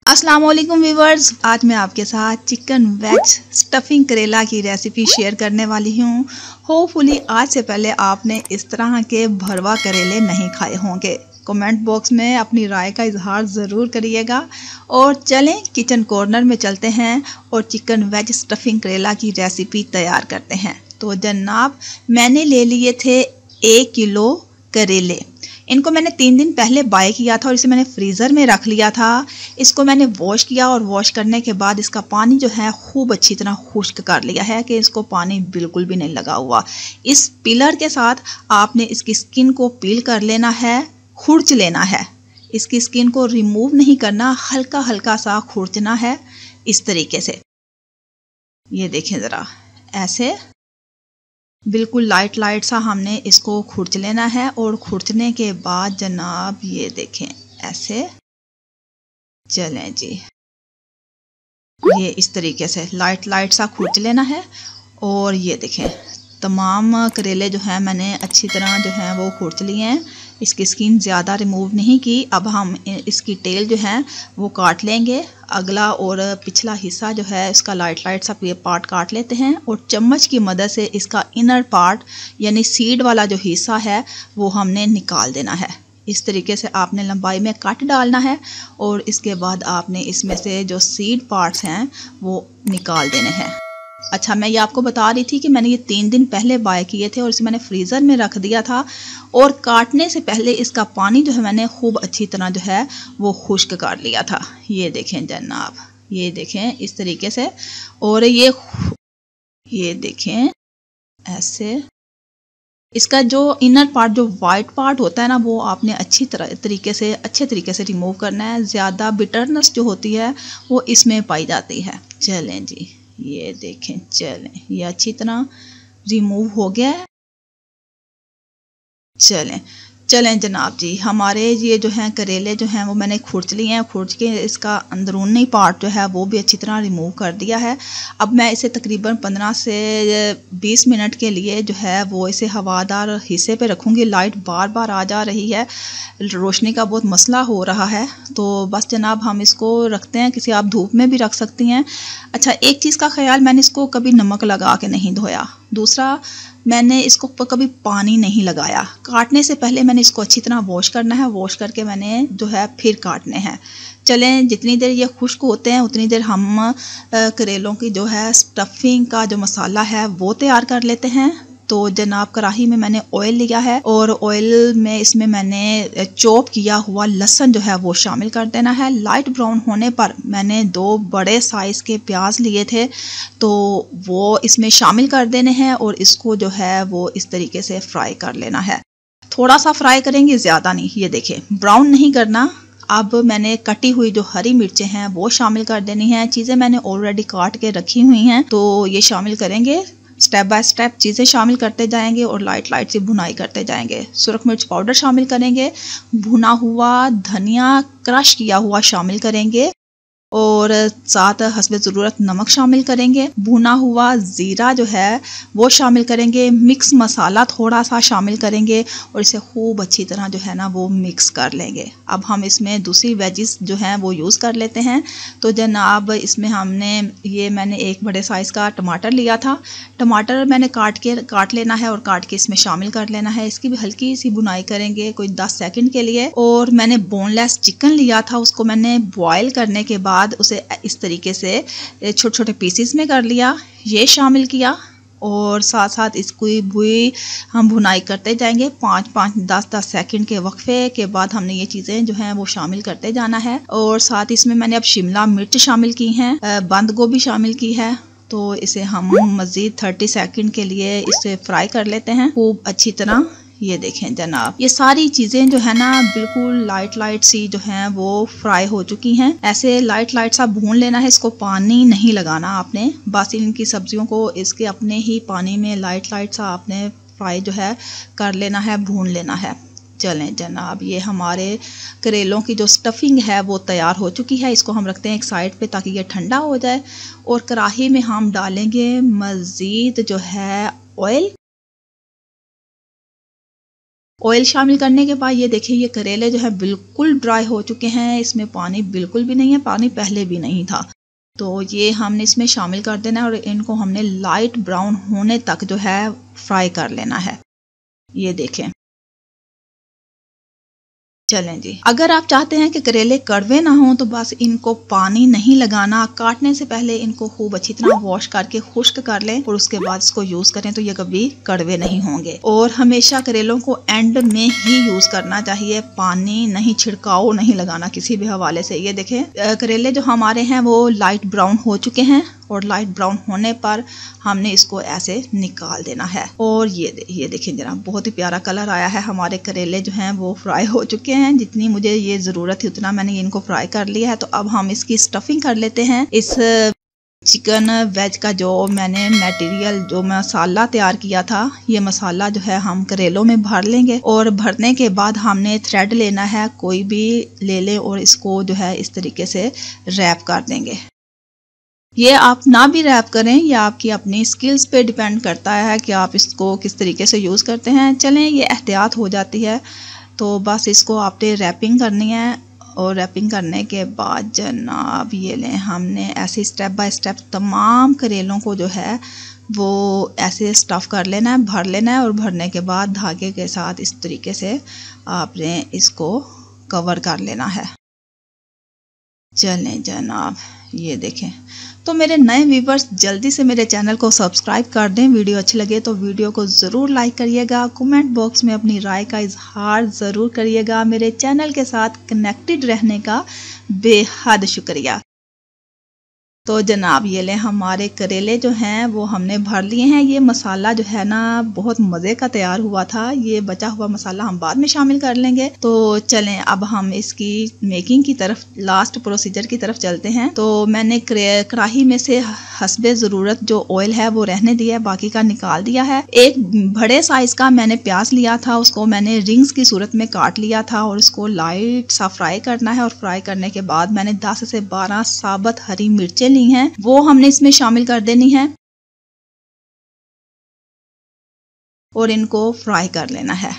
अस्सलाम वालेकुम व्यूवर्स, आज मैं आपके साथ चिकन वेज स्टफिंग करेला की रेसिपी शेयर करने वाली हूँ। होपफुली आज से पहले आपने इस तरह के भरवा करेले नहीं खाए होंगे। कमेंट बॉक्स में अपनी राय का इजहार ज़रूर करिएगा। और चलें किचन कॉर्नर में चलते हैं और चिकन वेज स्टफिंग करेला की रेसिपी तैयार करते हैं। तो जनाब, मैंने ले लिए थे 1 किलो करेले। इनको मैंने 3 दिन पहले बाय किया था और इसे मैंने फ्रीज़र में रख लिया था। इसको मैंने वॉश किया और वॉश करने के बाद इसका पानी जो है खूब अच्छी तरह खुश्क कर लिया है कि इसको पानी बिल्कुल भी नहीं लगा हुआ। इस पिलर के साथ आपने इसकी स्किन को पील कर लेना है, खुरच लेना है। इसकी स्किन को रिमूव नहीं करना, हल्का हल्का सा खुरचना है इस तरीके से। ये देखें ज़रा, ऐसे बिल्कुल लाइट लाइट सा हमने इसको खुरच लेना है। और खुरचने के बाद जनाब ये देखें, ऐसे चलें जी, ये इस तरीके से लाइट लाइट सा खुरच लेना है। और ये देखें, तमाम करेले जो हैं मैंने अच्छी तरह जो हैं वो खुरच लिए हैं। इसकी स्किन ज़्यादा रिमूव नहीं की। अब हम इसकी टेल जो है वो काट लेंगे। अगला और पिछला हिस्सा जो है इसका लाइट लाइट सा पार्ट काट लेते हैं और चम्मच की मदद से इसका इनर पार्ट यानी सीड वाला जो हिस्सा है वो हमने निकाल देना है। इस तरीके से आपने लंबाई में कट डालना है और इसके बाद आपने इसमें से जो सीड पार्ट्स हैं वो निकाल देने हैं। अच्छा, मैं ये आपको बता रही थी कि मैंने ये 3 दिन पहले बाय किए थे और इसे मैंने फ्रीज़र में रख दिया था। और काटने से पहले इसका पानी जो है मैंने खूब अच्छी तरह जो है वो खुश्क कर लिया था। ये देखें जनाब, ये देखें इस तरीके से। और ये देखें ऐसे, इसका जो इनर पार्ट जो वाइट पार्ट होता है ना वो आपने अच्छे तरीके से रिमूव करना है। ज़्यादा बिटरनेस जो होती है वो इसमें पाई जाती है। चलें जी, ये देखें, चलें ये अच्छी तरह रिमूव हो गया है। चलें जनाब जी, हमारे ये जो हैं करेले जो हैं वो मैंने खुरच लिए हैं। खुरच के इसका अंदरूनी पार्ट जो है वो भी अच्छी तरह रिमूव कर दिया है। अब मैं इसे तकरीबन 15 से 20 मिनट के लिए जो है वो इसे हवादार हिस्से पे रखूँगी। लाइट बार बार आ जा रही है, रोशनी का बहुत मसला हो रहा है। तो बस जनाब हम इसको रखते हैं, किसी आप धूप में भी रख सकती हैं। अच्छा, एक चीज़ का ख्याल, मैंने इसको कभी नमक लगा के नहीं धोया। दूसरा, मैंने इसको कभी पानी नहीं लगाया। काटने से पहले मैंने इसको अच्छी तरह वॉश करना है। वॉश करके मैंने जो है फिर काटने हैं। चलें, जितनी देर ये खुश्क होते हैं उतनी देर हम करेलों की जो है स्टफिंग का जो मसाला है वो तैयार कर लेते हैं। तो जनाब, कढ़ाई में मैंने ऑयल लिया है और ऑयल में इसमें मैंने चॉप किया हुआ लहसुन जो है वो शामिल कर देना है। लाइट ब्राउन होने पर मैंने 2 बड़े साइज़ के प्याज लिए थे तो वो इसमें शामिल कर देने हैं और इसको जो है वो इस तरीके से फ्राई कर लेना है। थोड़ा सा फ्राई करेंगे, ज़्यादा नहीं। ये देखें, ब्राउन नहीं करना। अब मैंने कटी हुई जो हरी मिर्चें हैं वो शामिल कर देनी हैं। चीज़ें मैंने ऑलरेडी काट के रखी हुई हैं तो ये शामिल करेंगे। स्टेप बाय स्टेप चीज़ें शामिल करते जाएंगे और लाइट लाइट सी भुनाई करते जाएंगे। सुरख मिर्च पाउडर शामिल करेंगे, भुना हुआ धनिया क्रश किया हुआ शामिल करेंगे और साथ हस्बे ज़रूरत नमक शामिल करेंगे। भुना हुआ ज़ीरा जो है वो शामिल करेंगे। मिक्स मसाला थोड़ा सा शामिल करेंगे और इसे खूब अच्छी तरह जो है ना वो मिक्स कर लेंगे। अब हम इसमें दूसरी वेजिस जो हैं वो यूज़ कर लेते हैं। तो जनाब, इसमें मैंने 1 बड़े साइज़ का टमाटर लिया था। टमाटर मैंने काट लेना है और काट के इसमें शामिल कर लेना है। इसकी भी हल्की सी भुनाई करेंगे कोई 10 सेकंड के लिए। और मैंने बोनलेस चिकन लिया था, उसको मैंने बॉयल करने के बाद उसे इस तरीके से छोटे छोटे पीसेस में कर लिया, ये शामिल किया। और साथ साथ इसको भी हम भुनाई करते जाएंगे 5-5, 10-10 सेकंड के वक्फे के बाद हमने ये चीज़ें जो हैं वो शामिल करते जाना है। और साथ इसमें मैंने अब शिमला मिर्च शामिल की हैं, बंद गोभी शामिल की है। तो इसे हम मज़ीद 30 सेकंड के लिए इसे फ्राई कर लेते हैं खूब अच्छी तरह। ये देखें जनाब, ये सारी चीज़ें जो है ना बिल्कुल लाइट लाइट सी जो हैं वो फ्राई हो चुकी हैं। ऐसे लाइट लाइट सा भून लेना है, इसको पानी नहीं लगाना आपने। बस इनकी सब्जियों को इसके अपने ही पानी में लाइट लाइट सा आपने फ्राई जो है कर लेना है, भून लेना है। चलें जनाब, ये हमारे करेलों की जो स्टफिंग है वो तैयार हो चुकी है। इसको हम रखते हैं एक साइड पे ताकि ये ठंडा हो जाए। और कढ़ाई में हम डालेंगे मज़ीद जो है ऑयल। ऑयल शामिल करने के बाद ये देखिए ये करेले जो है बिल्कुल ड्राई हो चुके हैं, इसमें पानी बिल्कुल भी नहीं है, पानी पहले भी नहीं था। तो ये हमने इसमें शामिल कर देना है और इनको हमने लाइट ब्राउन होने तक जो है फ्राई कर लेना है। ये देखें, चलें जी। अगर आप चाहते हैं कि करेले कड़वे ना हो तो बस इनको पानी नहीं लगाना, काटने से पहले इनको खूब अच्छी तरह वॉश करके खुश्क कर लें और उसके बाद इसको यूज करें तो ये कभी कड़वे नहीं होंगे। और हमेशा करेलों को एंड में ही यूज करना चाहिए, पानी नहीं, छिड़काव नहीं लगाना किसी भी हवाले से। ये देखें करेले जो हमारे हैं वो लाइट ब्राउन हो चुके हैं और लाइट ब्राउन होने पर हमने इसको ऐसे निकाल देना है। और ये देखें जरा, बहुत ही प्यारा कलर आया है। हमारे करेले जो हैं वो फ्राई हो चुके हैं, जितनी मुझे ये ज़रूरत थी उतना मैंने इनको फ्राई कर लिया है। तो अब हम इसकी स्टफिंग कर लेते हैं। इस चिकन वेज का जो मैंने मटेरियल, जो मसाला तैयार किया था, ये मसाला जो है हम करेलों में भर लेंगे और भरने के बाद हमने थ्रेड लेना है, कोई भी ले लें और इसको जो है इस तरीके से रैप कर देंगे। ये आप ना भी रैप करें, यह आपकी अपनी स्किल्स पे डिपेंड करता है कि आप इसको किस तरीके से यूज़ करते हैं। चलें, ये एहतियात हो जाती है तो बस इसको आपने रैपिंग करनी है। और रैपिंग करने के बाद जनाब ये लें, हमने ऐसे स्टेप बाय स्टेप तमाम करेलों को जो है वो ऐसे स्टफ़ कर लेना है, भर लेना है और भरने के बाद धागे के साथ इस तरीके से आपने इसको कवर कर लेना है। चलें जनाब, ये देखें। तो मेरे नए व्यूवर्स जल्दी से मेरे चैनल को सब्सक्राइब कर दें। वीडियो अच्छी लगे तो वीडियो को ज़रूर लाइक करिएगा। कमेंट बॉक्स में अपनी राय का इजहार ज़रूर करिएगा। मेरे चैनल के साथ कनेक्टेड रहने का बेहद शुक्रिया। तो जनाब ये लें, हमारे करेले जो हैं वो हमने भर लिए हैं। ये मसाला जो है ना बहुत मज़े का तैयार हुआ था। ये बचा हुआ मसाला हम बाद में शामिल कर लेंगे। तो चलें अब हम इसकी मेकिंग की तरफ, लास्ट प्रोसीजर की तरफ चलते हैं। तो मैंने कढ़ाई में से हस्बे ज़रूरत जो ऑयल है वो रहने दिया है, बाकी का निकाल दिया है। एक बड़े साइज़ का मैंने प्याज लिया था, उसको मैंने रिंग्स की सूरत में काट लिया था और उसको लाइट सा फ्राई करना है। और फ्राई करने के बाद मैंने 10 से 12 साबुत हरी मिर्चें ली हैं, वो हमने इसमें शामिल कर देनी है और इनको फ्राई कर लेना है।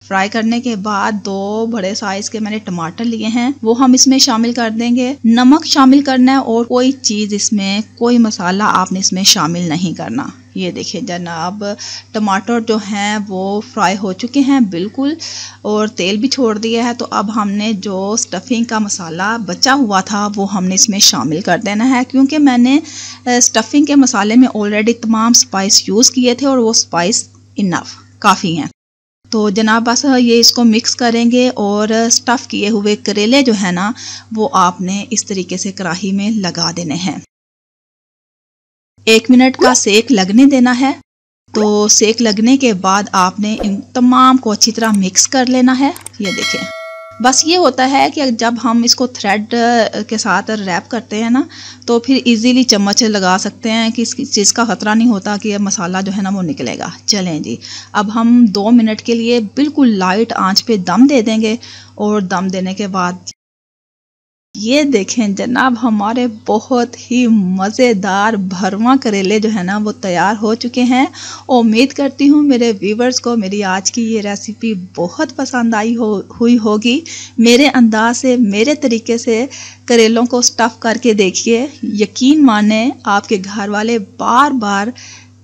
फ्राई करने के बाद 2 बड़े साइज के मैंने टमाटर लिए हैं, वो हम इसमें शामिल कर देंगे। नमक शामिल करना है और कोई चीज़ इसमें, कोई मसाला आपने इसमें शामिल नहीं करना। ये देखिए जनाब, टमाटर जो हैं वो फ्राई हो चुके हैं बिल्कुल और तेल भी छोड़ दिया है। तो अब हमने जो स्टफिंग का मसाला बचा हुआ था वो हमने इसमें शामिल कर देना है, क्योंकि मैंने स्टफिंग के मसाले में ऑलरेडी तमाम स्पाइस यूज़ किए थे और वो स्पाइस इनफ काफ़ी हैं। तो जनाब बस ये इसको मिक्स करेंगे और स्टफ़ किए हुए करेले जो है ना वो आपने इस तरीके से कढ़ाई में लगा देने हैं। 1 मिनट का सेक लगने देना है। तो सेक लगने के बाद आपने इन तमाम को अच्छी तरह मिक्स कर लेना है। ये देखें, बस ये होता है कि जब हम इसको थ्रेड के साथ रैप करते हैं ना तो फिर इजीली चम्मच लगा सकते हैं कि इस चीज़ का ख़तरा नहीं होता कि मसाला जो है ना वो निकलेगा। चलें जी, अब हम 2 मिनट के लिए बिल्कुल लाइट आंच पे दम दे देंगे और दम देने के बाद ये देखें जनाब, हमारे बहुत ही मज़ेदार भरवा करेले जो है ना वो तैयार हो चुके हैं। उम्मीद करती हूँ मेरे व्यूवर्स को मेरी आज की ये रेसिपी बहुत पसंद हुई होगी। मेरे अंदाज से, मेरे तरीके से करेलों को स्टफ़ करके देखिए, यकीन माने आपके घर वाले बार बार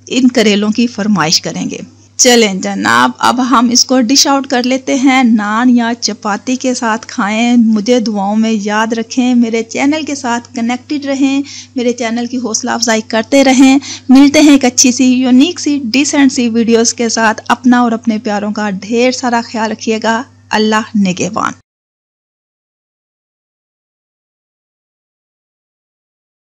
इन करेलों की फरमाइश करेंगे। चलें जनाब, अब हम इसको डिश आउट कर लेते हैं। नान या चपाती के साथ खाएं। मुझे दुआओं में याद रखें, मेरे चैनल के साथ कनेक्टेड रहें, मेरे चैनल की हौसला अफजाई करते रहें। मिलते हैं एक अच्छी सी, यूनिक सी, डिसेंट सी वीडियोस के साथ। अपना और अपने प्यारों का ढेर सारा ख्याल रखिएगा। अल्लाह निगहबान।